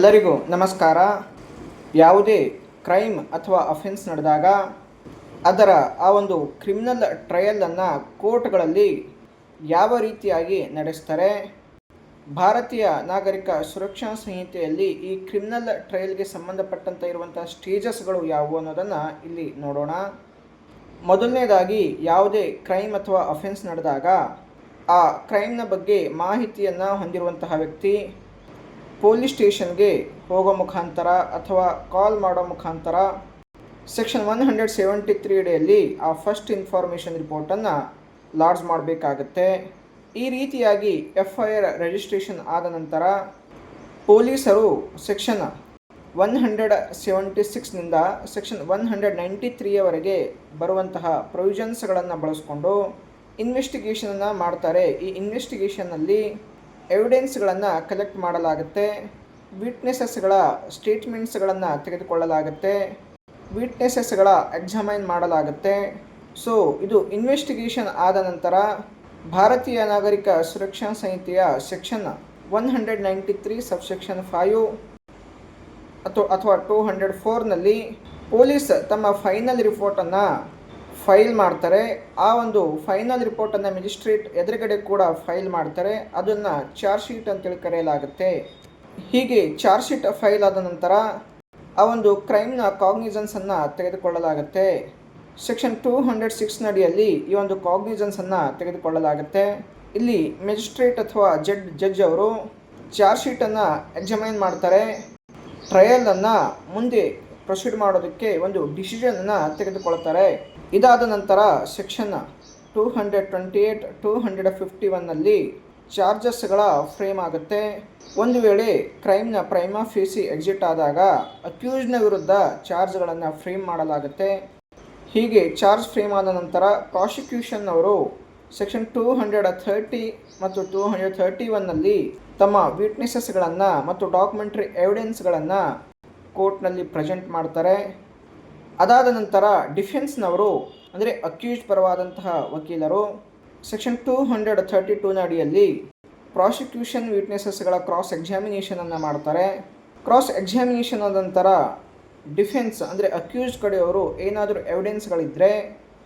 ಎಲ್ಲರಿಗೂ ನಮಸ್ಕಾರ. ಯಾವುದೇ ಕ್ರೈಮ್ ಅಥವಾ ಅಫೆನ್ಸ್ ನಡೆದಾಗ ಅದರ ಆ ಒಂದು ಕ್ರಿಮಿನಲ್ ಟ್ರಯಲನ್ನು ಕೋರ್ಟ್ಗಳಲ್ಲಿ ಯಾವ ರೀತಿಯಾಗಿ ನಡೆಸ್ತಾರೆ, ಭಾರತೀಯ ನಾಗರಿಕ ಸುರಕ್ಷಾ ಸಂಹಿತೆಯಲ್ಲಿ ಈ ಕ್ರಿಮಿನಲ್ ಟ್ರಯಲ್ಗೆ ಸಂಬಂಧಪಟ್ಟಂತೆ ಇರುವಂಥ ಸ್ಟೇಜಸ್ಗಳು ಯಾವುವು ಅನ್ನೋದನ್ನು ಇಲ್ಲಿ ನೋಡೋಣ. ಮೊದಲನೇದಾಗಿ ಯಾವುದೇ ಕ್ರೈಮ್ ಅಥವಾ ಅಫೆನ್ಸ್ ನಡೆದಾಗ ಆ ಕ್ರೈಮ್ನ ಬಗ್ಗೆ ಮಾಹಿತಿಯನ್ನು ಹೊಂದಿರುವಂತಹ ವ್ಯಕ್ತಿ ಪೊಲೀಸ್ ಸ್ಟೇಷನ್ಗೆ ಹೋಗೋ ಮುಖಾಂತರ ಅಥವಾ ಕಾಲ್ ಮಾಡೋ ಮುಖಾಂತರ ಸೆಕ್ಷನ್ 173 ಅಡಿಯಲ್ಲಿ ಆ ಫಸ್ಟ್ ಇನ್ಫಾರ್ಮೇಷನ್ ರಿಪೋರ್ಟನ್ನು ಲಾಡ್ಜ್ ಮಾಡಬೇಕಾಗತ್ತೆ. ಈ ರೀತಿಯಾಗಿ FIR ರಿಜಿಸ್ಟ್ರೇಷನ್ ಆದ ನಂತರ ಪೊಲೀಸರು ಸೆಕ್ಷನ್ 176ನಿಂದ ಸೆಕ್ಷನ್ 193ವರೆಗೆ ಬರುವಂತಹ ಪ್ರೊವಿಷನ್ಸ್ಗಳನ್ನು ಬಳಸ್ಕೊಂಡು ಇನ್ವೆಸ್ಟಿಗೇಷನನ್ನು ಮಾಡ್ತಾರೆ. ಈ ಇನ್ವೆಸ್ಟಿಗೇಷನ್ನಲ್ಲಿ ಎವಿಡೆನ್ಸ್ಗಳನ್ನು ಕಲೆಕ್ಟ್ ಮಾಡಲಾಗುತ್ತೆ, ವಿಟ್ನೆಸಸ್ಗಳ ಸ್ಟೇಟ್ಮೆಂಟ್ಸ್ಗಳನ್ನು ತೆಗೆದುಕೊಳ್ಳಲಾಗುತ್ತೆ, ವಿಟ್ನೆಸಸ್ಗಳ ಎಕ್ಸಾಮೈನ್ ಮಾಡಲಾಗುತ್ತೆ. ಸೊ ಇದು ಇನ್ವೆಸ್ಟಿಗೇಷನ್ ಆದ ನಂತರ ಭಾರತೀಯ ನಾಗರಿಕ ಸುರಕ್ಷಾ ಸಂಹಿತೆಯ ಸೆಕ್ಷನ್ 193 ಸಬ್ಸೆಕ್ಷನ್ 5 ಅಥವಾ 204ನಲ್ಲಿ ಪೊಲೀಸ್ ತಮ್ಮ ಫೈನಲ್ ರಿಪೋರ್ಟನ್ನು ಫೈಲ್ ಮಾಡ್ತಾರೆ. ಆ ಒಂದು ಫೈನಲ್ ರಿಪೋರ್ಟನ್ನು ಮ್ಯಾಜಿಸ್ಟ್ರೇಟ್ ಎದುರುಗಡೆ ಕೂಡ ಫೈಲ್ ಮಾಡ್ತಾರೆ. ಅದನ್ನು ಚಾರ್ಜ್ ಶೀಟ್ ಅಂತೇಳಿ ಕರೆಯಲಾಗುತ್ತೆ. ಹೀಗೆ ಚಾರ್ಜ್ ಶೀಟ್ ಫೈಲ್ ಆದ ನಂತರ ಆ ಒಂದು ಕ್ರೈಮ್ನ ಕಾಗ್ನಿಜನ್ಸನ್ನು ತೆಗೆದುಕೊಳ್ಳಲಾಗುತ್ತೆ. ಸೆಕ್ಷನ್ 206 ಅಡಿಯಲ್ಲಿ ಈ ಒಂದು ಕಾಗ್ನಿಜನ್ಸನ್ನು ತೆಗೆದುಕೊಳ್ಳಲಾಗುತ್ತೆ. ಇಲ್ಲಿ ಮ್ಯಾಜಿಸ್ಟ್ರೇಟ್ ಅಥವಾ ಜಡ್ಜ್ ಅವರು ಚಾರ್ಜ್ ಶೀಟನ್ನು ಎಕ್ಸಾಮೈನ್ ಮಾಡ್ತಾರೆ. ಟ್ರಯಲನ್ನು ಮುಂದೆ ಪ್ರೊಸೀಡ್ ಮಾಡೋದಕ್ಕೆ ಒಂದು ಡಿಸಿಷನನ್ನು ತೆಗೆದುಕೊಳ್ತಾರೆ. ಇದಾದ ನಂತರ ಸೆಕ್ಷನ್ 228, 251ನಲ್ಲಿ ಚಾರ್ಜಸ್ಗಳ ಫ್ರೇಮ್ ಆಗುತ್ತೆ. ಒಂದು ವೇಳೆ ಕ್ರೈಮ್ನ ಪ್ರೈಮಾ ಫೇಸಿ ಎಕ್ಸಿಟ್ ಆದಾಗ ಅಕ್ಯೂಸ್ಡ್ನ ವಿರುದ್ಧ ಚಾರ್ಜ್ಗಳನ್ನು ಫ್ರೇಮ್ ಮಾಡಲಾಗುತ್ತೆ. ಹೀಗೆ ಚಾರ್ಜ್ ಫ್ರೇಮ್ ಆದ ನಂತರ ಪ್ರಾಸಿಕ್ಯೂಷನ್ ಅವರು ಸೆಕ್ಷನ್ 230 ಮತ್ತು 231ನಲ್ಲಿ ತಮ್ಮ ವಿಟ್ನೆಸಸ್ಗಳನ್ನು ಮತ್ತು ಡಾಕ್ಯುಮೆಂಟ್ರಿ ಎವಿಡೆನ್ಸ್ಗಳನ್ನು ಕೋರ್ಟ್ನಲ್ಲಿ ಪ್ರೆಸೆಂಟ್ ಮಾಡ್ತಾರೆ. ಅದಾದ ನಂತರ ಡಿಫೆನ್ಸ್ನವರು ಅಂದರೆ ಅಕ್ಯೂಸ್ಡ್ ಪರವಾದಂತಹ ವಕೀಲರು ಸೆಕ್ಷನ್ 232ನ ಅಡಿಯಲ್ಲಿ ಪ್ರಾಸಿಕ್ಯೂಷನ್ ವಿಟ್ನೆಸಸ್ಗಳ ಕ್ರಾಸ್ ಎಕ್ಸಾಮಿನೇಷನನ್ನು ಮಾಡ್ತಾರೆ. ಕ್ರಾಸ್ ಎಕ್ಸಾಮಿನೇಷನ್ ಆದ ನಂತರ ಡಿಫೆನ್ಸ್ ಅಂದರೆ ಅಕ್ಯೂಸ್ಡ್ ಕಡೆಯವರು ಏನಾದರೂ ಎವಿಡೆನ್ಸ್ಗಳಿದ್ದರೆ,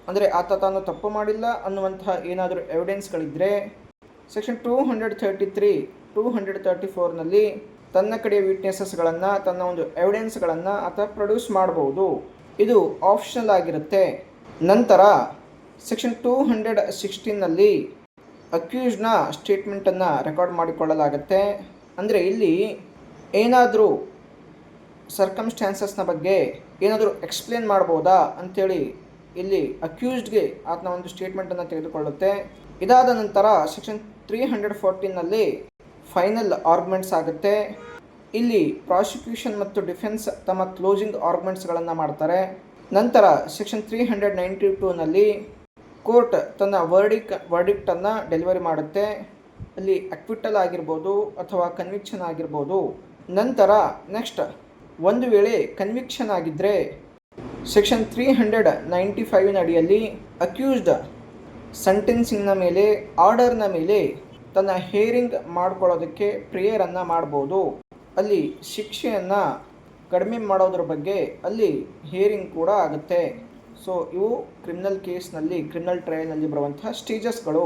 ಅಂದರೆ ಆತ ತಾನು ತಪ್ಪು ಮಾಡಿಲ್ಲ ಅನ್ನುವಂತಹ ಏನಾದರೂ ಎವಿಡೆನ್ಸ್ಗಳಿದ್ದರೆ ಸೆಕ್ಷನ್ 233, 234ನಲ್ಲಿ ತನ್ನ ಕಡೆಯ ವಿಟ್ನೆಸಸ್ಗಳನ್ನು, ತನ್ನ ಒಂದು ಎವಿಡೆನ್ಸ್ಗಳನ್ನು ಆತ ಪ್ರೊಡ್ಯೂಸ್ ಮಾಡ್ಬೋದು. ಇದು ಆಪ್ಷನಲ್ ಆಗಿರುತ್ತೆ. ನಂತರ ಸೆಕ್ಷನ್ 216ನಲ್ಲಿ ಅಕ್ಯೂಸ್ಡ್ನ ಸ್ಟೇಟ್ಮೆಂಟನ್ನು ರೆಕಾರ್ಡ್ ಮಾಡಿಕೊಳ್ಳಲಾಗುತ್ತೆ. ಅಂದರೆ ಇಲ್ಲಿ ಏನಾದರೂ ಸರ್ಕಮ್ಸ್ಟ್ಯಾನ್ಸಸ್ನ ಬಗ್ಗೆ ಏನಾದರೂ ಎಕ್ಸ್ಪ್ಲೇನ್ ಮಾಡ್ಬೋದಾ ಅಂಥೇಳಿ ಇಲ್ಲಿ ಅಕ್ಯೂಸ್ಡ್ಗೆ ಆತನ ಒಂದು ಸ್ಟೇಟ್ಮೆಂಟನ್ನು ತೆಗೆದುಕೊಳ್ಳುತ್ತೆ. ಇದಾದ ನಂತರ ಸೆಕ್ಷನ್ 314ನಲ್ಲಿ ಫೈನಲ್ ಆರ್ಗ್ಯುಮೆಂಟ್ಸ್ ಆಗುತ್ತೆ. ಇಲ್ಲಿ ಪ್ರಾಸಿಕ್ಯೂಷನ್ ಮತ್ತು ಡಿಫೆನ್ಸ್ ತಮ್ಮ ಕ್ಲೋಸಿಂಗ್ ಆರ್ಗ್ಯುಮೆಂಟ್ಸ್ಗಳನ್ನು ಮಾಡ್ತಾರೆ. ನಂತರ ಸೆಕ್ಷನ್ 392ನಲ್ಲಿ ಕೋರ್ಟ್ ತನ್ನ ವರ್ಡಿಕ್ಟನ್ನು ಡೆಲಿವರಿ ಮಾಡುತ್ತೆ. ಅಲ್ಲಿ ಅಕ್ವಿಟಲ್ ಆಗಿರ್ಬೋದು ಅಥವಾ ಕನ್ವಿಕ್ಷನ್ ಆಗಿರ್ಬೋದು. ನಂತರ ನೆಕ್ಸ್ಟ್ ಒಂದು ವೇಳೆ ಕನ್ವಿಕ್ಷನ್ ಆಗಿದ್ದರೆ ಸೆಕ್ಷನ್ 395ನ ಅಡಿಯಲ್ಲಿ ಅಕ್ಯೂಸ್ಡ್ ಸೆಂಟೆನ್ಸಿಂಗ್ನ ಮೇಲೆ, ಆರ್ಡರ್ನ ಮೇಲೆ ತನ್ನ ಹೇರಿಂಗ್ ಮಾಡ್ಕೊಳ್ಳೋದಕ್ಕೆ ಪ್ರೇಯರನ್ನು ಮಾಡ್ಬೋದು. ಅಲ್ಲಿ ಶಿಕ್ಷೆಯನ್ನು ಕಡಿಮೆ ಮಾಡೋದ್ರ ಬಗ್ಗೆ ಅಲ್ಲಿ ಹಿಯರಿಂಗ್ ಕೂಡ ಆಗುತ್ತೆ. ಸೊ ಇವು ಕ್ರಿಮಿನಲ್ ಕೇಸ್ನಲ್ಲಿ, ಕ್ರಿಮಿನಲ್ ಟ್ರಯಲ್ನಲ್ಲಿ ಬರುವಂತಹ ಸ್ಟೇಜಸ್ಗಳು.